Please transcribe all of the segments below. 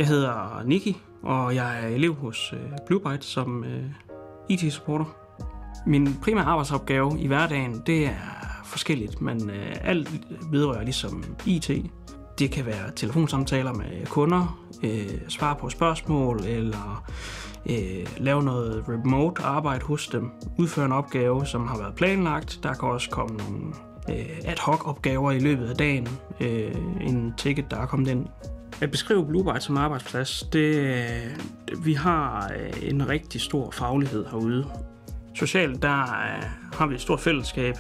Jeg hedder Nicky, og jeg er elev hos Bluebyte som IT-supporter. Min primære arbejdsopgave i hverdagen, det er forskelligt, men alt vedrører ligesom IT. Det kan være telefonsamtaler med kunder, svare på spørgsmål eller lave noget remote arbejde hos dem, udføre en opgave, som har været planlagt. Der kan også komme nogle ad hoc opgaver i løbet af dagen, en ticket, der er kommet ind. At beskrive Bluebyte som arbejdsplads, vi har en rigtig stor faglighed herude. Socialt, der har vi et stort fællesskab.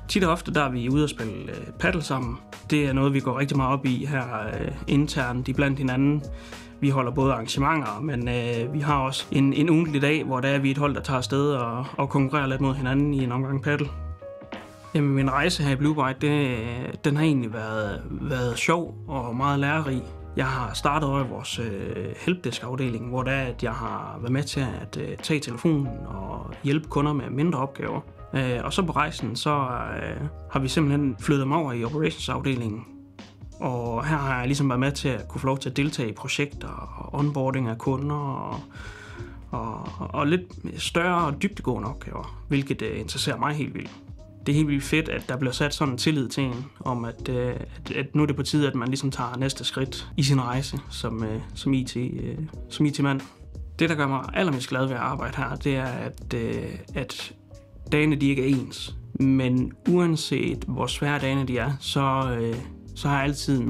Tit og ofte, der er vi ude at spille paddle sammen. Det er noget, vi går rigtig meget op i her internt iblandt hinanden. Vi holder både arrangementer, men vi har også en ugentlig dag, hvor der er vi et hold, der tager afsted og konkurrerer lidt mod hinanden i en omgang paddle. Jamen, min rejse her i Bluebyte, den har egentlig været sjov og meget lærerig. Jeg har startet over i vores helpdesk-afdeling, hvor at jeg har været med til at tage telefonen og hjælpe kunder med mindre opgaver. Og så på rejsen, så har vi simpelthen flyttet mig over i operationsafdelingen. Og her har jeg ligesom været med til at kunne få lov til at deltage i projekter og onboarding af kunder og lidt større og dybdegående opgaver, hvilket interesserer mig helt vildt. Det er helt vildt fedt, at der bliver sat sådan en tillid til en, om at nu er det på tide, at man ligesom tager næste skridt i sin rejse som IT-mand. Det, der gør mig allermest glad ved at arbejde her, det er, at dagene de ikke er ens. Men uanset hvor svære dagene de er, så har jeg altid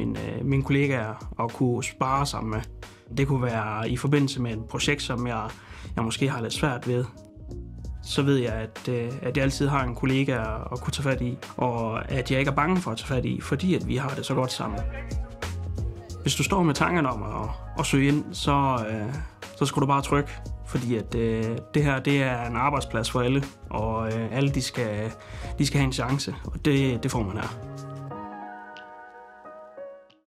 mine kollegaer at kunne spare sammen med. Det kunne være i forbindelse med et projekt, som jeg måske har lidt svært ved. Så ved jeg, at jeg altid har en kollega at kunne tage fat i, og at jeg ikke er bange for at tage fat i, fordi at vi har det så godt sammen. Hvis du står med tankerne om at søge ind, så skal du bare trykke, fordi at det her det er en arbejdsplads for alle, og alle de skal have en chance, og det får man her.